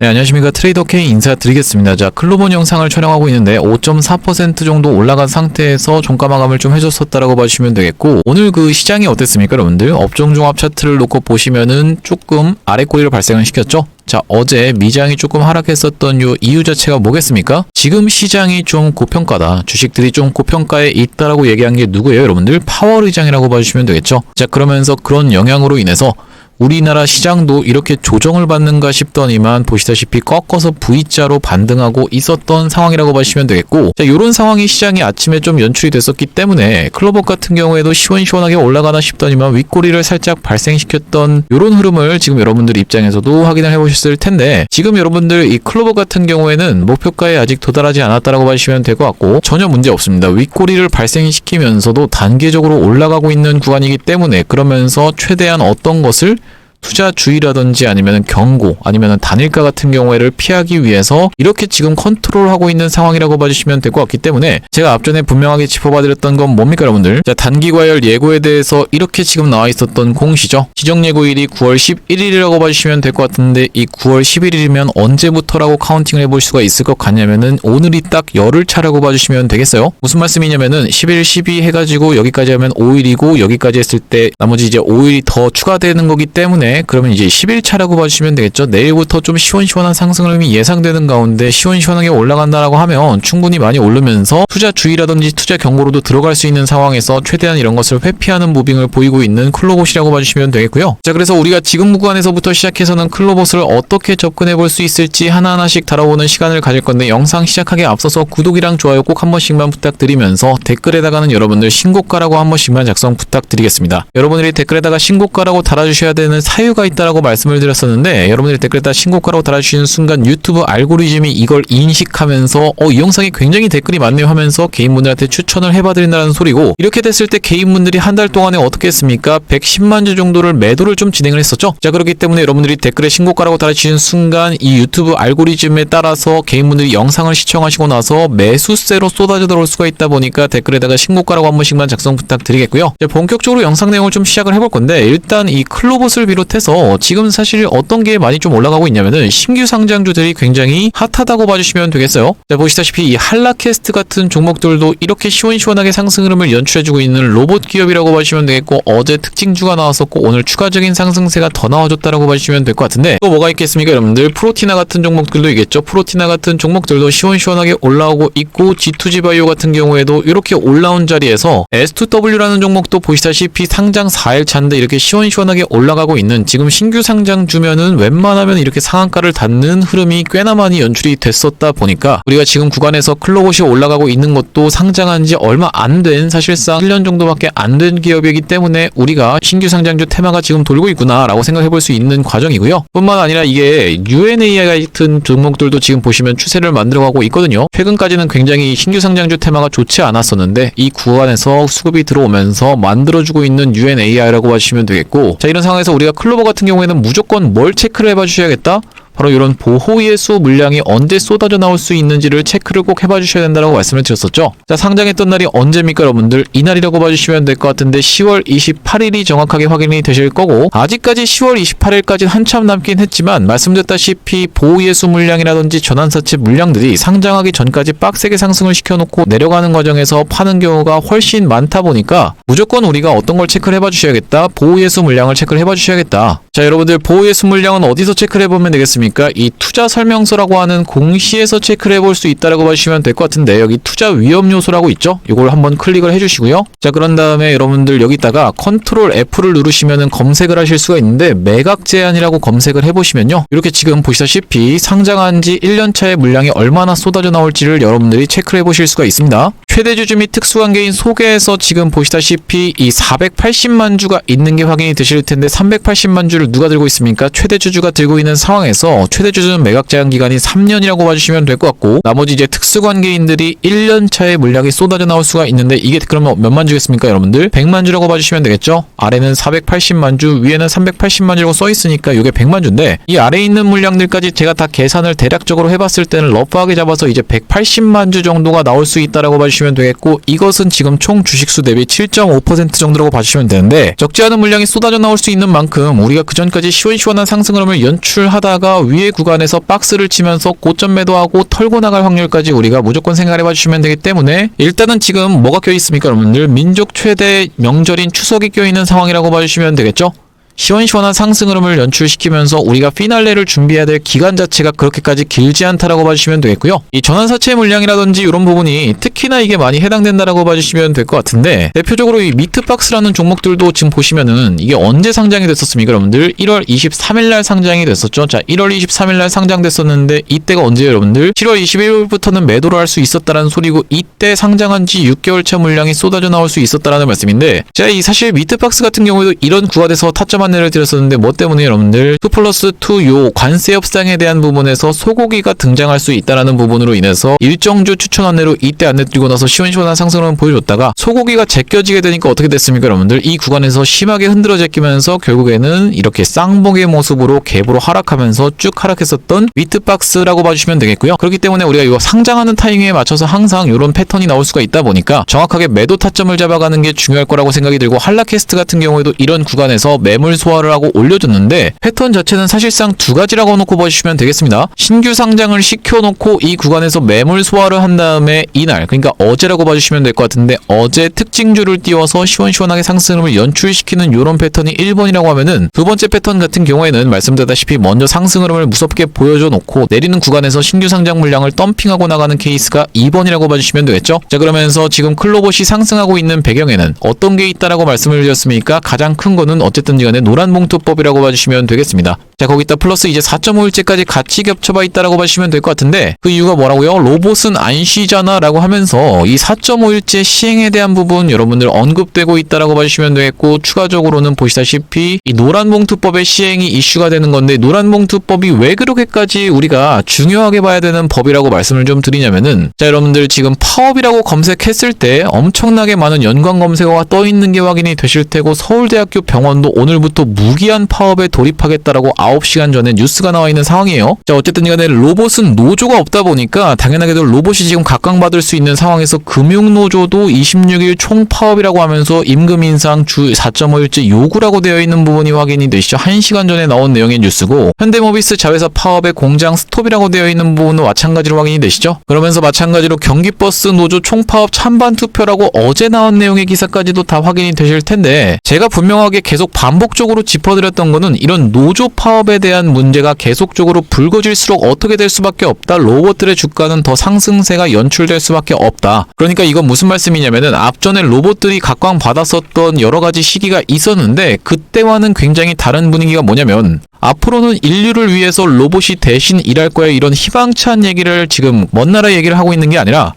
네, 안녕하십니까. 트레이더 K 인사드리겠습니다. 자, 클로본 영상을 촬영하고 있는데 5.4% 정도 올라간 상태에서 종가 마감을 좀 해줬었다라고 봐주시면 되겠고, 오늘 그 시장이 어땠습니까, 여러분들? 업종 종합 차트를 놓고 보시면은 조금 아래 꼬리를 발생을 시켰죠? 자, 어제 미장이 조금 하락했었던 요 이유 자체가 뭐겠습니까? 지금 시장이 좀 고평가다. 주식들이 좀 고평가에 있다라고 얘기한 게 누구예요, 여러분들? 파월 의장이라고 봐주시면 되겠죠? 자, 그러면서 그런 영향으로 인해서 우리나라 시장도 이렇게 조정을 받는가 싶더니만 보시다시피 꺾어서 V자로 반등하고 있었던 상황이라고 보시면 되겠고, 자, 요런 상황이 시장이 아침에 좀 연출이 됐었기 때문에 클로버 같은 경우에도 시원시원하게 올라가나 싶더니만 윗꼬리를 살짝 발생시켰던 요런 흐름을 지금 여러분들 입장에서도 확인을 해보셨을 텐데, 지금 여러분들 이 클로버 같은 경우에는 목표가에 아직 도달하지 않았다라고 봐주시면 될 것 같고, 전혀 문제 없습니다. 윗꼬리를 발생시키면서도 단계적으로 올라가고 있는 구간이기 때문에, 그러면서 최대한 어떤 것을 투자 주의라든지 아니면 경고 아니면 단일가 같은 경우에를 피하기 위해서 이렇게 지금 컨트롤하고 있는 상황이라고 봐주시면 될 것 같기 때문에, 제가 앞전에 분명하게 짚어봐드렸던 건 뭡니까, 여러분들? 자, 단기과열 예고에 대해서 이렇게 지금 나와 있었던 공시죠. 지정 예고일이 9월 11일이라고 봐주시면 될 것 같은데, 이 9월 11일이면 언제부터라고 카운팅을 해볼 수가 있을 것 같냐면은 오늘이 딱 열흘차라고 봐주시면 되겠어요. 무슨 말씀이냐면은 11, 12 해가지고 여기까지 하면 5일이고, 여기까지 했을 때 나머지 이제 5일이 더 추가되는 거기 때문에, 그러면 이제 10일차라고 봐주시면 되겠죠. 내일부터 좀 시원시원한 상승률이 예상되는 가운데 시원시원하게 올라간다라고 하면 충분히 많이 오르면서 투자 주의라든지 투자 경고로도 들어갈 수 있는 상황에서 최대한 이런 것을 회피하는 무빙을 보이고 있는 클로봇이라고 봐주시면 되겠고요. 자, 그래서 우리가 지금 구간에서부터 시작해서는 클로봇을 어떻게 접근해 볼 수 있을지 하나하나씩 다뤄보는 시간을 가질 건데, 영상 시작하기에 앞서서 구독이랑 좋아요 꼭 한 번씩만 부탁드리면서, 댓글에다가는 여러분들 신고가라고 한 번씩만 작성 부탁드리겠습니다. 여러분들이 댓글에다가 신고가라고 달아주셔야 되는 사유가 있다라고 말씀을 드렸었는데, 여러분들이 댓글에다 신고가라고 달아주시는 순간 유튜브 알고리즘이 이걸 인식하면서 이 영상이 굉장히 댓글이 많네요 하면서 개인분들한테 추천을 해봐드린다는 소리고, 이렇게 됐을 때 개인분들이 한 달 동안에 어떻게 했습니까? 110만 주 정도를 매도를 좀 진행을 했었죠. 자, 그렇기 때문에 여러분들이 댓글에 신고가라고 달아주시는 순간 이 유튜브 알고리즘에 따라서 개인분들이 영상을 시청하시고 나서 매수세로 쏟아져 들어올 수가 있다 보니까 댓글에다가 신고가라고 한 번씩만 작성 부탁드리겠고요. 자, 본격적으로 영상 내용을 좀 시작을 해볼 건데, 일단 이 클로봇을 비롯해서 지금 사실 어떤 게 많이 좀 올라가고 있냐면은 신규 상장주들이 굉장히 핫하다고 봐주시면 되겠어요. 자, 보시다시피 이 한라캐스트 같은 종목들도 이렇게 시원시원하게 상승 흐름을 연출해주고 있는 로봇 기업이라고 봐주시면 되겠고, 어제 특징주가 나왔었고 오늘 추가적인 상승세가 더 나와줬다라고 봐주시면 될 것 같은데, 또 뭐가 있겠습니까, 여러분들? 프로티나 같은 종목들도 있겠죠. 프로티나 같은 종목들도 시원시원하게 올라오고 있고, G2G 바이오 같은 경우에도 이렇게 올라온 자리에서 S2W라는 종목도 보시다시피 상장 4일 차인데 이렇게 시원시원하게 올라가고 있는, 지금 신규 상장주면은 웬만하면 이렇게 상한가를 닿는 흐름이 꽤나 많이 연출이 됐었다 보니까, 우리가 지금 구간에서 클로봇이 올라가고 있는 것도 상장한 지 얼마 안 된, 사실상 1년 정도밖에 안 된 기업이기 때문에 우리가 신규 상장주 테마가 지금 돌고 있구나 라고 생각해 볼 수 있는 과정이고요. 뿐만 아니라 이게 UNAI 같은 종목들도 지금 보시면 추세를 만들어가고 있거든요. 최근까지는 굉장히 신규 상장주 테마가 좋지 않았었는데, 이 구간에서 수급이 들어오면서 만들어주고 있는 UNAI라고 봐주시면 되겠고, 자, 이런 상황에서 우리가 클로버 같은 경우에는 무조건 뭘 체크를 해봐 주셔야겠다? 바로 이런 보호예수 물량이 언제 쏟아져 나올 수 있는지를 체크를 꼭 해봐 주셔야 된다고 말씀을 드렸었죠. 자, 상장했던 날이 언제입니까, 여러분들? 이날이라고 봐주시면 될 것 같은데 10월 28일이 정확하게 확인이 되실 거고, 아직까지 10월 28일까지 한참 남긴 했지만 말씀드렸다시피 보호예수 물량이라든지 전환사채 물량들이 상장하기 전까지 빡세게 상승을 시켜놓고 내려가는 과정에서 파는 경우가 훨씬 많다 보니까 무조건 우리가 어떤 걸 체크를 해봐 주셔야겠다? 보호예수 물량을 체크를 해봐 주셔야겠다. 자, 여러분들 보호예수 물량은 어디서 체크를 해보면 되겠습니까? 이 투자 설명서라고 하는 공시에서 체크를 해볼 수 있다라고 봐주시면 될 것 같은데, 여기 투자 위험 요소라고 있죠? 이걸 한번 클릭을 해주시고요. 자, 그런 다음에 여러분들 여기다가 컨트롤 F를 누르시면은 검색을 하실 수가 있는데, 매각 제한이라고 검색을 해보시면요, 이렇게 지금 보시다시피 상장한 지 1년차의 물량이 얼마나 쏟아져 나올지를 여러분들이 체크를 해보실 수가 있습니다. 최대주주 및 특수관계인 소개에서 지금 보시다시피 이 480만 주가 있는 게 확인이 되실 텐데, 380만 주를 누가 들고 있습니까? 최대주주가 들고 있는 상황에서 최대주주는 매각 제한 기간이 3년이라고 봐주시면 될 것 같고, 나머지 이제 특수관계인들이 1년 차의 물량이 쏟아져 나올 수가 있는데, 이게 그러면 몇만 주겠습니까, 여러분들? 100만 주라고 봐주시면 되겠죠? 아래는 480만 주, 위에는 380만 주라고 써 있으니까 이게 100만 주인데, 이 아래에 있는 물량들까지 제가 다 계산을 대략적으로 해봤을 때는 러프하게 잡아서 이제 180만 주 정도가 나올 수 있다라고 봐주시면 봐주시면 되겠고, 이것은 지금 총 주식수 대비 7.5% 정도라고 봐주시면 되는데, 적지 않은 물량이 쏟아져 나올 수 있는 만큼 우리가 그전까지 시원시원한 상승 흐름을 연출하다가 위의 구간에서 박스를 치면서 고점 매도하고 털고 나갈 확률까지 우리가 무조건 생각해 봐주시면 되기 때문에, 일단은 지금 뭐가 껴있습니까 여러분들? 민족 최대 명절인 추석이 껴있는 상황이라고 봐주시면 되겠죠? 시원시원한 상승 흐름을 연출시키면서 우리가 피날레를 준비해야 될 기간 자체가 그렇게까지 길지 않다라고 봐주시면 되겠고요. 이 전환사채 물량이라든지 이런 부분이 특히나 이게 많이 해당된다라고 봐주시면 될 것 같은데, 대표적으로 이 미트박스라는 종목들도 지금 보시면은 이게 언제 상장이 됐었습니까 여러분들? 1월 23일날 상장이 됐었죠. 자, 1월 23일날 상장됐었는데 이때가 언제예요 여러분들? 7월 21일부터는 매도를 할 수 있었다라는 소리고, 이때 상장한 지 6개월차 물량이 쏟아져 나올 수 있었다라는 말씀인데, 제가 이 사실 미트박스 같은 경우에도 이런 구간에서 타점 안내를 드렸었는데, 뭐 때문에 여러분들 2+2 요 관세 협상에 대한 부분에서 소고기가 등장할 수 있다라는 부분으로 인해서 일정주 추천 안내로 이때 안내 드리고 나서 시원시원한 상승을 보여줬다가, 소고기가 제껴지게 되니까 어떻게 됐습니까 여러분들? 이 구간에서 심하게 흔들어 제끼면서 결국에는 이렇게 쌍봉의 모습으로 갭으로 하락하면서 쭉 하락했었던 미트박스라고 봐주시면 되겠고요. 그렇기 때문에 우리가 이거 상장하는 타이밍에 맞춰서 항상 이런 패턴이 나올 수가 있다 보니까 정확하게 매도 타점을 잡아가는 게 중요할 거라고 생각이 들고, 한라캐스트 같은 경우에도 이런 구간에서 매물 소화를 하고 올려줬는데, 패턴 자체는 사실상 두 가지라고 놓고 보시면 되겠습니다. 신규 상장을 시켜놓고 이 구간에서 매물 소화를 한 다음에 이날, 그러니까 어제라고 봐주시면 될 것 같은데, 어제 특징주를 띄워서 시원시원하게 상승을 연출시키는 이런 패턴이 1번이라고 하면은, 두 번째 패턴 같은 경우에는 말씀드렸다시피 먼저 상승 흐름을 무섭게 보여줘 놓고 내리는 구간에서 신규 상장 물량을 덤핑하고 나가는 케이스가 2번이라고 봐주시면 되겠죠. 자, 그러면서 지금 클로봇이 상승하고 있는 배경에는 어떤 게 있다라고 말씀을 드렸습니까? 가장 큰 거는 어쨌든 간에 노란봉투법이라고 봐주시면 되겠습니다. 자, 거기다 플러스 이제 4.5일째까지 같이 겹쳐봐 있다라고 봐주시면 될 것 같은데, 그 이유가 뭐라고요? 로봇은 안 쉬잖아 라고 하면서 이 4.5일째 시행에 대한 부분 여러분들 언급되고 있다라고 봐주시면 되겠고, 추가적으로는 보시다시피 이 노란봉투법의 시행이 이슈가 되는 건데, 노란봉투법이 왜 그렇게까지 우리가 중요하게 봐야 되는 법이라고 말씀을 좀 드리냐면은, 자, 여러분들 지금 파업이라고 검색했을 때 엄청나게 많은 연관 검색어가 떠 있는 게 확인이 되실 테고, 서울대학교 병원도 오늘부터 무기한 파업에 돌입하겠다라고 9시간 전에 뉴스가 나와 있는 상황이에요. 자, 어쨌든 간에 로봇은 노조가 없다 보니까 당연하게도 로봇이 지금 각광받을 수 있는 상황에서 금융노조도 26일 총파업이라고 하면서 임금 인상 주 4.5일째 요구라고 되어 있는 부분이 확인이 되시죠. 1시간 전에 나온 내용의 뉴스고, 현대모비스 자회사 파업의 공장 스톱이라고 되어 있는 부분은 마찬가지로 확인이 되시죠. 그러면서 마찬가지로 경기버스 노조 총파업 찬반 투표라고 어제 나온 내용의 기사까지도 다 확인이 되실 텐데, 제가 분명하게 계속 반복적으로 짚어드렸던 거는 이런 노조 파업에 대한 문제가 계속적으로 불거질수록 어떻게 될 수밖에 없다. 로봇들의 주가는 더 상승세가 연출될 수밖에 없다. 그러니까 이건 무슨 말씀이냐면은, 앞전에 로봇들이 각광받았었던 여러 가지 시기가 있었는데, 그때와는 굉장히 다른 분위기가 뭐냐면, 앞으로는 인류를 위해서 로봇이 대신 일할 거야, 이런 희망찬 얘기를 지금 먼 나라 얘기를 하고 있는 게 아니라,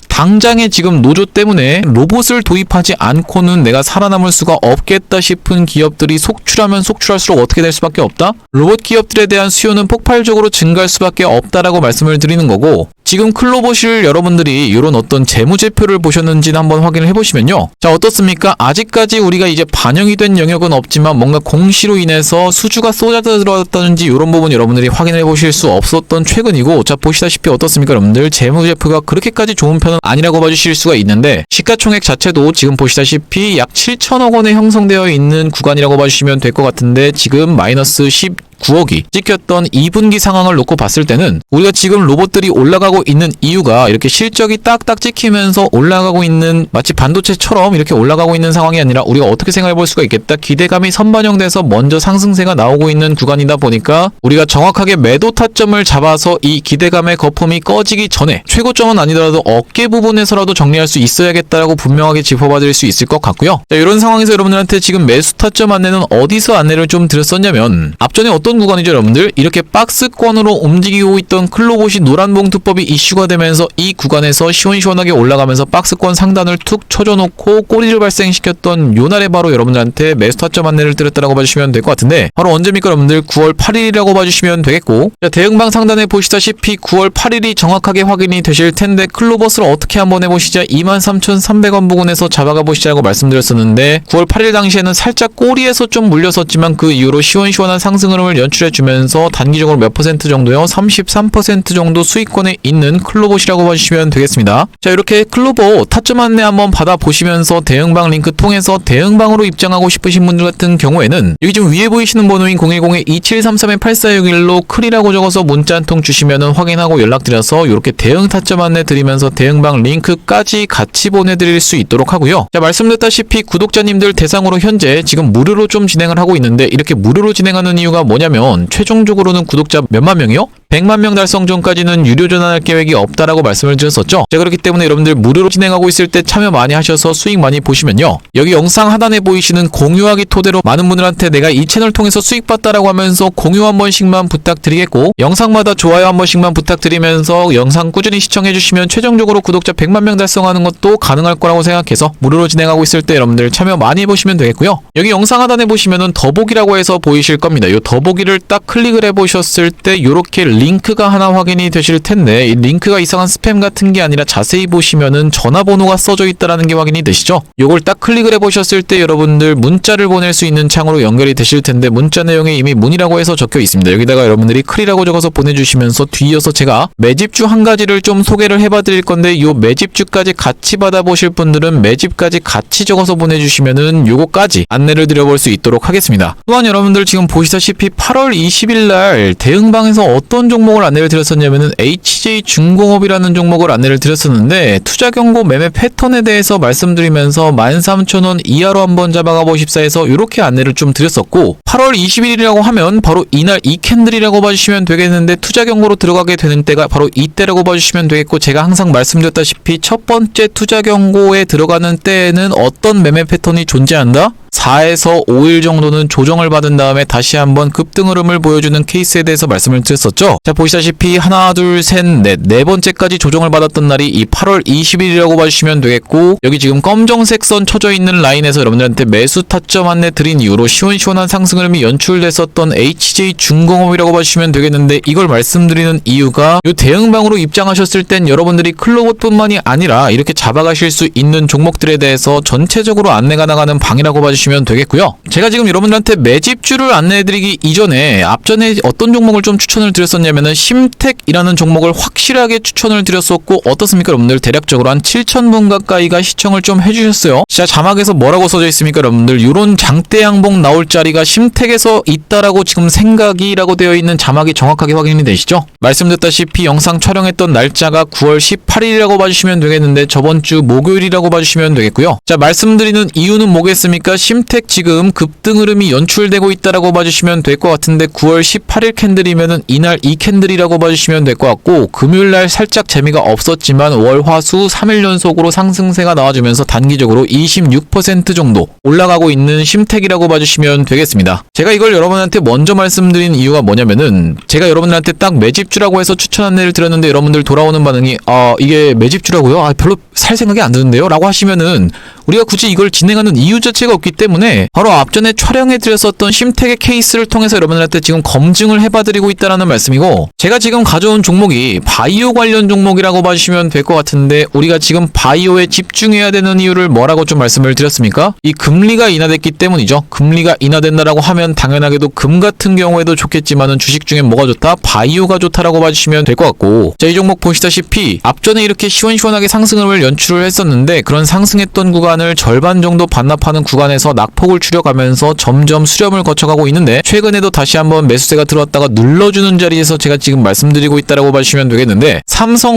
당장에 지금 노조 때문에 로봇을 도입하지 않고는 내가 살아남을 수가 없겠다 싶은 기업들이 속출하면 속출할수록 어떻게 될 수밖에 없다? 로봇 기업들에 대한 수요는 폭발적으로 증가할 수밖에 없다라고 말씀을 드리는 거고, 지금 클로봇을 여러분들이 이런 어떤 재무제표를 보셨는지는 한번 확인을 해보시면요. 자, 어떻습니까? 아직까지 우리가 이제 반영이 된 영역은 없지만 뭔가 공시로 인해서 수주가 쏟아져 들어왔다든지 이런 부분 여러분들이 확인해 보실 수 없었던 최근이고, 자, 보시다시피 어떻습니까 여러분들? 재무제표가 그렇게까지 좋은 편은 아니라고 봐주실 수가 있는데, 시가총액 자체도 지금 보시다시피 약 7천억 원에 형성되어 있는 구간이라고 봐주시면 될 것 같은데, 지금 마이너스 9억이 찍혔던 2분기 상황을 놓고 봤을 때는, 우리가 지금 로봇들이 올라가고 있는 이유가 이렇게 실적이 딱딱 찍히면서 올라가고 있는, 마치 반도체처럼 이렇게 올라가고 있는 상황이 아니라, 우리가 어떻게 생각해 볼 수가 있겠다. 기대감이 선반영돼서 먼저 상승세가 나오고 있는 구간이다 보니까 우리가 정확하게 매도 타점을 잡아서 이 기대감의 거품이 꺼지기 전에, 최고점은 아니더라도 어깨 부분에서라도 정리할 수 있어야겠다라고 분명하게 짚어봐 드릴 수 있을 것 같고요. 자, 이런 상황에서 여러분들한테 지금 매수 타점 안내는 어디서 안내를 좀 드렸었냐면, 앞전에 어떤 구간이죠 여러분들? 이렇게 박스권으로 움직이고 있던 클로봇이 노란봉투법이 이슈가 되면서 이 구간에서 시원시원하게 올라가면서 박스권 상단을 툭 쳐줘놓고 꼬리를 발생시켰던 요날에 바로 여러분들한테 매수 타점 안내를 드렸다라고 봐주시면 될 것 같은데, 바로 언제입니까 여러분들? 9월 8일이라고 봐주시면 되겠고, 자, 대응방 상단에 보시다시피 9월 8일이 정확하게 확인이 되실 텐데, 클로봇을 어떻게 한번 해보시자. 23,300원 부근에서 잡아가 보시자고 말씀드렸었는데, 9월 8일 당시에는 살짝 꼬리에서 좀 물렸었지만 그 이후로 시원시원한 상승 흐름을 연출해주면서 단기적으로 몇 퍼센트 정도요? 33% 정도 수익권에 있는 클로봇이라고 봐주시면 되겠습니다. 자, 이렇게 클로봇 타점 안내 한번 받아보시면서 대응방 링크 통해서 대응방으로 입장하고 싶으신 분들 같은 경우에는 여기 지금 위에 보이시는 번호인 010-2733-8461로 클이라고 적어서 문자 한 통 주시면은 확인하고 연락드려서 이렇게 대응 타점 안내 드리면서 대응방 링크까지 같이 보내드릴 수 있도록 하고요. 자, 말씀드렸다시피 구독자님들 대상으로 현재 지금 무료로 좀 진행을 하고 있는데 이렇게 무료로 진행하는 이유가 뭐냐면 최종적으로는 구독자 몇만 명이요? 100만 명 달성 전까지는 유료 전환할 계획이 없다라고 말씀을 드렸었죠. 자, 그렇기 때문에 여러분들 무료로 진행하고 있을 때 참여 많이 하셔서 수익 많이 보시면요. 여기 영상 하단에 보이시는 공유하기 토대로 많은 분들한테 내가 이 채널 통해서 수익 봤다라고 하면서 공유 한 번씩만 부탁드리겠고 영상마다 좋아요 한 번씩만 부탁드리면서 영상 꾸준히 시청해 주시면 최종적으로 구독자 100만 명 달성하는 것도 가능할 거라고 생각해서 무료로 진행하고 있을 때 여러분들 참여 많이 해보시면 되겠고요. 여기 영상 하단에 보시면은 더보기라고 해서 보이실 겁니다. 이 더보기를 딱 클릭을 해보셨을 때 이렇게 링크가 하나 확인이 되실 텐데 이 링크가 이상한 스팸 같은 게 아니라 자세히 보시면은 전화번호가 써져 있다라는 게 확인이 되시죠? 요걸 딱 클릭을 해보셨을 때 여러분들 문자를 보낼 수 있는 창으로 연결이 되실 텐데 문자 내용에 이미 문의라고 해서 적혀 있습니다. 여기다가 여러분들이 클이라고 적어서 보내주시면서 뒤이어서 제가 매집주 한 가지를 좀 소개를 해봐 드릴 건데 요 매집주까지 같이 받아보실 분들은 매집까지 같이 적어서 보내주시면은 요거까지 안내를 드려볼 수 있도록 하겠습니다. 또한 여러분들 지금 보시다시피 8월 20일 날 대응방에서 어떤 종목을 안내를 드렸었냐면은 HJ중공업이라는 종목을 안내를 드렸었는데 투자 경고 매매 패턴에 대해서 말씀드리면서 13,000원 이하로 한번 잡아가 보십사 해서 이렇게 안내를 좀 드렸었고 8월 20일이라고 하면 바로 이날 이 캔들이라고 봐주시면 되겠는데 투자 경고로 들어가게 되는 때가 바로 이때라고 봐주시면 되겠고 제가 항상 말씀드렸다시피 첫 번째 투자 경고에 들어가는 때에는 어떤 매매 패턴이 존재한다? 4에서 5일 정도는 조정을 받은 다음에 다시 한번 급등 흐름을 보여주는 케이스에 대해서 말씀을 드렸었죠. 자, 보시다시피 하나, 둘, 셋, 넷, 네 번째까지 조정을 받았던 날이 이 8월 20일이라고 봐주시면 되겠고 여기 지금 검정색 선 쳐져 있는 라인에서 여러분들한테 매수 타점 안내 드린 이후로 시원시원한 상승 흐름이 연출됐었던 HJ중공업이라고 봐주시면 되겠는데 이걸 말씀드리는 이유가 이 대응방으로 입장하셨을 땐 여러분들이 클로봇뿐만이 아니라 이렇게 잡아가실 수 있는 종목들에 대해서 전체적으로 안내가 나가는 방이라고 봐주시면 되겠고요. 제가 지금 여러분들한테 매집주를 안내해드리기 이전에 앞전에 어떤 종목을 좀 추천을 드렸었냐면은 심택이라는 종목을 확실하게 추천을 드렸었고 어떻습니까 여러분들? 대략적으로 한 7,000분 가까이가 시청을 좀 해주셨어요. 자, 자막에서 뭐라고 써져 있습니까 여러분들? 요런 장대 양봉 나올 자리가 심택에서 있다라고 지금 생각이라고 되어 있는 자막이 정확하게 확인이 되시죠? 말씀드렸다시피 영상 촬영했던 날짜가 9월 18일이라고 봐주시면 되겠는데 저번 주 목요일이라고 봐주시면 되겠고요. 자, 말씀드리는 이유는 뭐겠습니까? 심택 지금 급등 흐름이 연출되고 있다라고 봐주시면 될 것 같은데 9월 18일 캔들이면은 이날 이 캔들이라고 봐주시면 될 것 같고 금요일날 살짝 재미가 없었지만 월, 화, 수 3일 연속으로 상승세가 나와주면서 단기적으로 26% 정도 올라가고 있는 심택이라고 봐주시면 되겠습니다. 제가 이걸 여러분한테 먼저 말씀드린 이유가 뭐냐면은 제가 여러분들한테 딱 매집주라고 해서 추천 안내를 드렸는데 여러분들 돌아오는 반응이 이게 매집주라고요? 별로 살 생각이 안 드는데요? 라고 하시면은 우리가 굳이 이걸 진행하는 이유 자체가 없기 때문에 바로 앞전에 촬영해드렸었던 심택의 케이스를 통해서 여러분들한테 지금 검증을 해봐드리고 있다는 말씀이고 제가 지금 가져온 종목이 바이오 관련 종목이라고 봐주시면 될 것 같은데 우리가 지금 바이오에 집중해야 되는 이유를 뭐라고 좀 말씀을 드렸습니까? 이 금리가 인하됐기 때문이죠. 금리가 인하된다라고 하면 당연하게도 금 같은 경우에도 좋겠지만은 주식 중에 뭐가 좋다? 바이오가 좋다라고 봐주시면 될 것 같고 자, 이 종목 보시다시피 앞전에 이렇게 시원시원하게 상승을 연출을 했었는데 그런 상승했던 구간을 절반 정도 반납하는 구간에서 낙폭을 줄여가면서 점점 수렴을 거쳐가고 있는데 최근에도 다시 한번 매수세가 들어왔다가 눌러주는 자리에서 제가 지금 말씀드리고 있다라고 봐주시면 되겠는데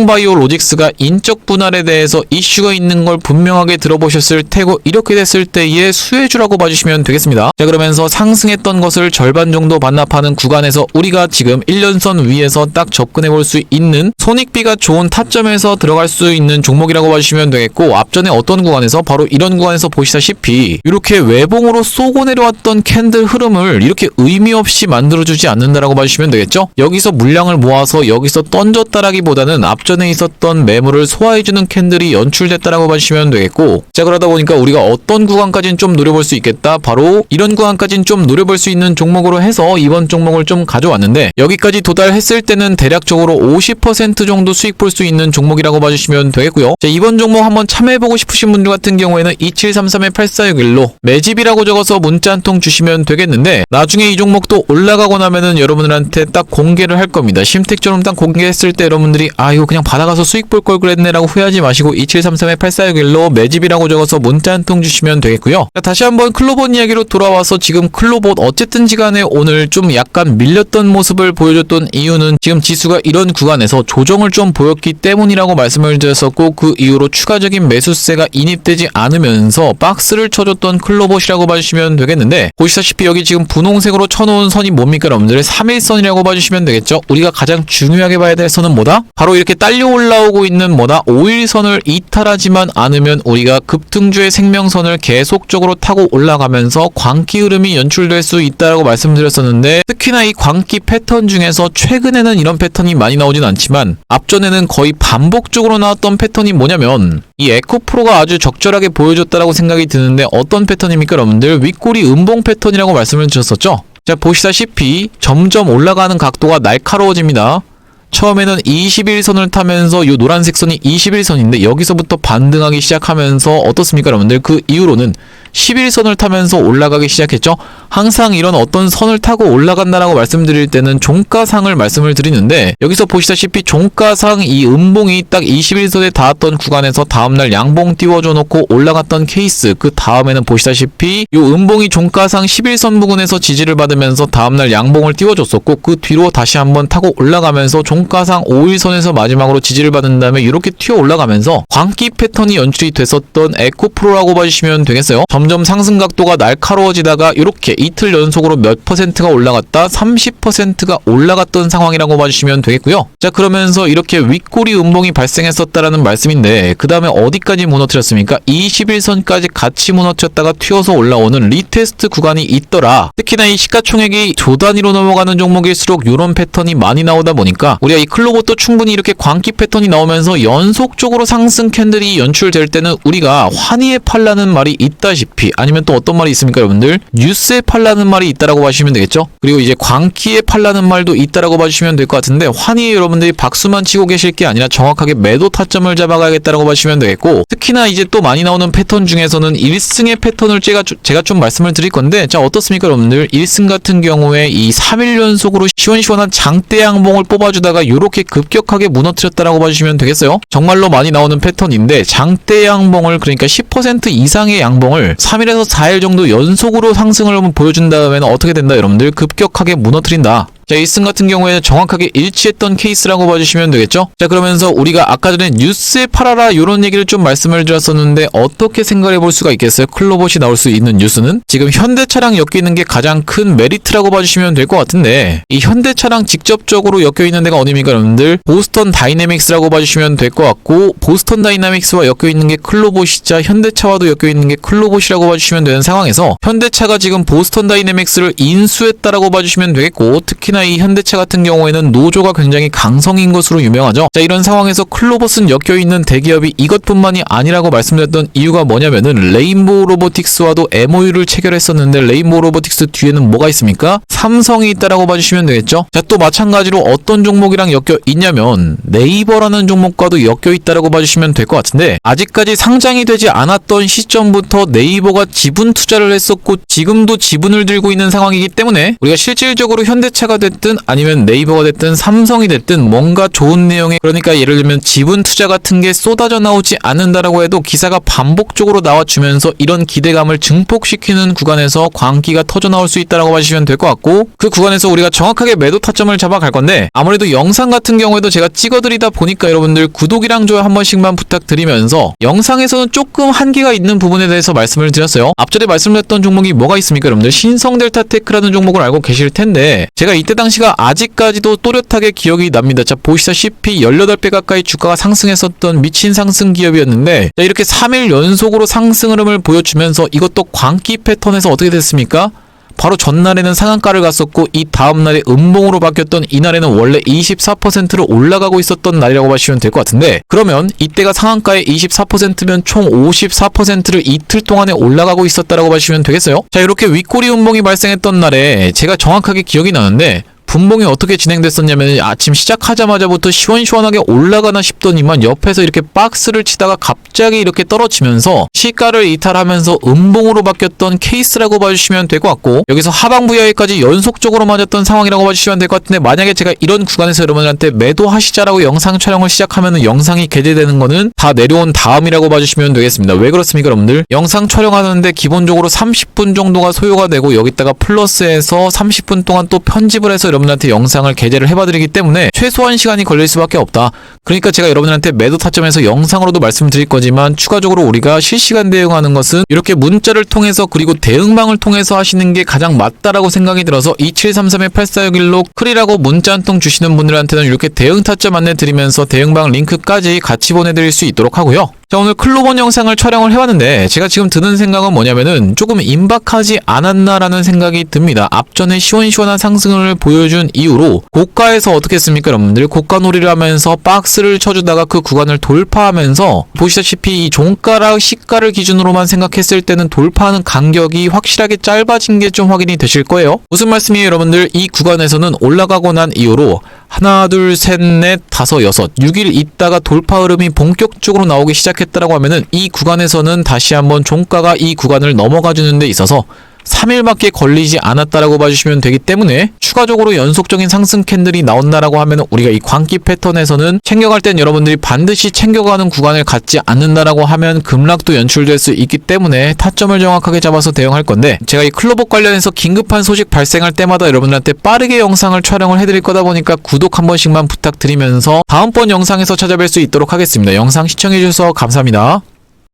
삼성바이오로직스가 인적 분할에 대해서 이슈가 있는 걸 분명하게 들어보셨을 테고 이렇게 됐을 때의 수혜주라고 봐주시면 되겠습니다. 자, 그러면서 상승했던 것을 절반 정도 반납하는 구간에서 우리가 지금 1년선 위에서 딱 접근해 볼 수 있는 손익비가 좋은 타점에서 들어갈 수 있는 종목이라고 봐주시면 되겠고 앞전에 어떤 구간에서 바로 이런 구간에서 보시다시피 이렇게 외봉으로 쏘고 내려왔던 캔들 흐름을 이렇게 의미 없이 만들어주지 않는다라고 봐주시면 되겠죠? 여기서 물량을 모아서 여기서 던졌다라기보다는 앞전에 있었던 매물을 소화해주는 캔들이 연출됐다라고 봐주시면 되겠고 자, 그러다 보니까 우리가 어떤 구간까지는 좀 노려볼 수 있겠다? 바로 이런 구간까지는 좀 노려볼 수 있는 종목으로 해서 이번 종목을 좀 가져왔는데 여기까지 도달했을 때는 대략적으로 50% 정도 수익 볼 수 있는 종목이라고 봐주시면 되겠고요. 자, 이번 종목 한번 참여해보고 싶으신 분들 같은 경우에 경우에는 2733-8461로 매집이라고 적어서 문자 한 통 주시면 되겠는데, 나중에 이 종목도 올라가고 나면은 여러분들한테 딱 공개를 할 겁니다. 심택처럼 딱 공개했을 때 여러분들이 이거 그냥 받아가서 수익 볼 걸 그랬네 라고 후회하지 마시고 2733-8461로 매집이라고 적어서 문자 한 통 주시면 되겠고요. 자, 다시 한번 클로봇 이야기로 돌아와서, 지금 클로봇 어쨌든지 간에 오늘 좀 약간 밀렸던 모습을 보여줬던 이유는 지금 지수가 이런 구간에서 조정을 좀 보였기 때문이라고 말씀을 드렸었고, 그 이후로 추가적인 매수세가 인입되지 않으면서 박스를 쳐줬던 클로봇이라고 봐주시면 되겠는데, 보시다시피 여기 지금 분홍색으로 쳐놓은 선이 뭡니까 여러분들? 3일선이라고 봐주시면 되겠죠. 우리가 가장 중요하게 봐야 될 선은 뭐다? 바로 이렇게 딸려 올라오고 있는 뭐다? 5일선을 이탈하지만 않으면 우리가 급등주의 생명선을 계속적으로 타고 올라가면서 광기 흐름이 연출될 수 있다고 말씀드렸었는데, 특히나 이 광기 패턴 중에서 최근에는 이런 패턴이 많이 나오진 않지만 앞전에는 거의 반복적으로 나왔던 패턴이 뭐냐면, 이 에코프로가 아주 적절하게 보여줬다라고 생각이 드는데, 어떤 패턴입니까 여러분들? 윗꼬리 음봉 패턴이라고 말씀을 드렸었죠. 자, 보시다시피 점점 올라가는 각도가 날카로워집니다. 처음에는 21선을 타면서 이 노란색 선이 21선인데 여기서부터 반등하기 시작하면서 어떻습니까 여러분들? 그 이후로는 11선을 타면서 올라가기 시작했죠. 항상 이런 어떤 선을 타고 올라간다라고 말씀드릴 때는 종가상을 말씀을 드리는데, 여기서 보시다시피 종가상 이 음봉이 딱 21선에 닿았던 구간에서 다음날 양봉 띄워줘 놓고 올라갔던 케이스, 그 다음에는 보시다시피 이 음봉이 종가상 11선 부근에서 지지를 받으면서 다음날 양봉을 띄워줬었고, 그 뒤로 다시 한번 타고 올라가면서 종가상 5일선에서 마지막으로 지지를 받은 다음에 이렇게 튀어 올라가면서 광기 패턴이 연출이 됐었던 에코프로라고 봐주시면 되겠어요. 점점 상승 각도가 날카로워지다가 이렇게 이틀 연속으로 몇 퍼센트가 올라갔다 30%가 올라갔던 상황이라고 봐주시면 되겠고요. 자, 그러면서 이렇게 윗꼬리 음봉이 발생했었다라는 말씀인데, 그 다음에 어디까지 무너뜨렸습니까? 21선까지 같이 무너뜨렸다가 튀어서 올라오는 리테스트 구간이 있더라. 특히나 이 시가총액이 조 단위로 넘어가는 종목일수록 이런 패턴이 많이 나오다 보니까 우리가 이 클로봇도 충분히 이렇게 광기 패턴이 나오면서 연속적으로 상승 캔들이 연출될 때는 우리가 환희에 팔라는 말이 있다시피, 아니면 또 어떤 말이 있습니까 여러분들? 뉴스에 팔라는 말이 있다라고 봐주시면 되겠죠. 그리고 이제 광기에 팔라는 말도 있다라고 봐주시면 될 것 같은데, 환희에 여러분들이 박수만 치고 계실 게 아니라 정확하게 매도 타점을 잡아가야겠다라고 봐주시면 되겠고, 특히나 이제 또 많이 나오는 패턴 중에서는 1승의 패턴을 제가 좀 말씀을 드릴 건데, 자, 어떻습니까 여러분들? 1승 같은 경우에 이 3일 연속으로 시원시원한 장대 양봉을 뽑아주다가 이렇게 급격하게 무너뜨렸다라고 봐주시면 되겠어요. 정말로 많이 나오는 패턴인데, 장대 양봉을, 그러니까 10% 이상의 양봉을 3일에서 4일 정도 연속으로 상승을 보여준 다음에는 어떻게 된다 여러분들? 급격하게 무너뜨린다. 자, 1승 같은 경우에는 정확하게 일치했던 케이스라고 봐주시면 되겠죠. 자, 그러면서 우리가 아까 전에 뉴스에 팔아라 이런 얘기를 좀 말씀을 드렸었는데, 어떻게 생각해 볼 수가 있겠어요? 클로봇이 나올 수 있는 뉴스는 지금 현대차랑 엮여있는 게 가장 큰 메리트라고 봐주시면 될 것 같은데, 이 현대차랑 직접적으로 엮여있는 데가 어디입니까 여러분들? 보스턴 다이내믹스라고 봐주시면 될 것 같고, 보스턴 다이내믹스와 엮여있는 게 클로봇이자 현대차와도 엮여있는 게 클로봇이라고 봐주시면 되는 상황에서, 현대차가 지금 보스턴 다이내믹스를 인수했다라고 봐주시면 되겠고, 특히나 이 현대차 같은 경우에는 노조가 굉장히 강성인 것으로 유명하죠. 자, 이런 상황에서 클로봇은 엮여있는 대기업이 이것뿐만이 아니라고 말씀드렸던 이유가 뭐냐면은, 레인보우 로보틱스와도 MOU를 체결했었는데, 레인보우 로보틱스 뒤에는 뭐가 있습니까? 삼성이 있다라고 봐주시면 되겠죠. 자, 또 마찬가지로 어떤 종목이랑 엮여 있냐면 네이버라는 종목과도 엮여 있다라고 봐주시면 될 것 같은데, 아직까지 상장이 되지 않았던 시점부터 네이버가 지분 투자를 했었고 지금도 지분을 들고 있는 상황이기 때문에, 우리가 실질적으로 현대차가 됐든 아니면 네이버가 됐든 삼성이 됐든 뭔가 좋은 내용의, 그러니까 예를 들면 지분 투자 같은 게 쏟아져 나오지 않는다라고 해도 기사가 반복적으로 나와주면서 이런 기대감을 증폭시키는 구간에서 광기가 터져 나올 수 있다라고 봐주시면 될 것 같고, 그 구간에서 우리가 정확하게 매도 타점을 잡아갈 건데, 아무래도 영상 같은 경우에도 제가 찍어드리다 보니까 여러분들 구독이랑 좋아요 한 번씩만 부탁드리면서, 영상에서는 조금 한계가 있는 부분에 대해서 말씀을 드렸어요. 앞전에 말씀드렸던 종목이 뭐가 있습니까 여러분들? 신성델타테크라는 종목을 알고 계실 텐데, 제가 이때 당시가 아직까지도 또렷하게 기억이 납니다. 자, 보시다시피 18배 가까이 주가가 상승했었던 미친 상승 기업이었는데, 자, 이렇게 3일 연속으로 상승 흐름을 보여주면서 이것도 광기 패턴에서 어떻게 됐습니까? 바로 전날에는 상한가를 갔었고, 이 다음날에 음봉으로 바뀌었던 이날에는 원래 24%로 올라가고 있었던 날이라고 봐주시면 될 것 같은데, 그러면 이때가 상한가의 24%면 총 54%를 이틀 동안에 올라가고 있었다라고 봐주시면 되겠어요. 자, 이렇게 윗꼬리 음봉이 발생했던 날에 제가 정확하게 기억이 나는데, 분봉이 어떻게 진행됐었냐면 아침 시작하자마자부터 시원시원하게 올라가나 싶더니만 옆에서 이렇게 박스를 치다가 갑자기 이렇게 떨어지면서 시가를 이탈하면서 음봉으로 바뀌었던 케이스라고 봐주시면 될 것 같고, 여기서 하방 VI까지 연속적으로 맞았던 상황이라고 봐주시면 될 것 같은데, 만약에 제가 이런 구간에서 여러분들한테 매도하시자라고 영상 촬영을 시작하면은 영상이 게재되는 거는 다 내려온 다음이라고 봐주시면 되겠습니다. 왜 그렇습니까 여러분들? 영상 촬영하는데 기본적으로 30분 정도가 소요가 되고, 여기다가 플러스해서 30분 동안 또 편집을 해서 여러분들한테 영상을 게재를 해봐드리기 때문에 최소한 시간이 걸릴 수밖에 없다. 그러니까 제가 여러분들한테 매도 타점에서 영상으로도 말씀드릴 거지만, 추가적으로 우리가 실시간 대응하는 것은 이렇게 문자를 통해서 그리고 대응방을 통해서 하시는 게 가장 맞다라고 생각이 들어서 2733-8461로 클이라고 문자 한 통 주시는 분들한테는 이렇게 대응 타점 안내 드리면서 대응방 링크까지 같이 보내드릴 수 있도록 하고요. 자, 오늘 클로버 영상을 촬영을 해봤는데 제가 지금 드는 생각은 뭐냐면은 조금 임박하지 않았나라는 생각이 듭니다. 앞전에 시원시원한 상승을 보여준 이후로 고가에서 어떻게 했습니까 여러분들? 고가놀이를 하면서 박스를 쳐주다가 그 구간을 돌파하면서 보시다시피 이 종가랑 시가를 기준으로만 생각했을 때는 돌파하는 간격이 확실하게 짧아진 게 좀 확인이 되실 거예요. 무슨 말씀이에요 여러분들? 이 구간에서는 올라가고 난 이후로 하나, 둘, 셋, 넷, 다섯, 여섯, 6일 있다가 돌파 흐름이 본격적으로 나오기 시작했다라고 하면은 이 구간에서는 다시 한번 종가가 이 구간을 넘어가 주는 데 있어서 3일밖에 걸리지 않았다라고 봐주시면 되기 때문에, 추가적으로 연속적인 상승 캔들이 나온다라고 하면 우리가 이 광기 패턴에서는 챙겨갈 땐 여러분들이 반드시 챙겨가는 구간을 갖지 않는다라고 하면 급락도 연출될 수 있기 때문에 타점을 정확하게 잡아서 대응할 건데, 제가 이 클로버 관련해서 긴급한 소식 발생할 때마다 여러분들한테 빠르게 영상을 촬영을 해드릴 거다 보니까 구독 한 번씩만 부탁드리면서 다음번 영상에서 찾아뵐 수 있도록 하겠습니다. 영상 시청해주셔서 감사합니다.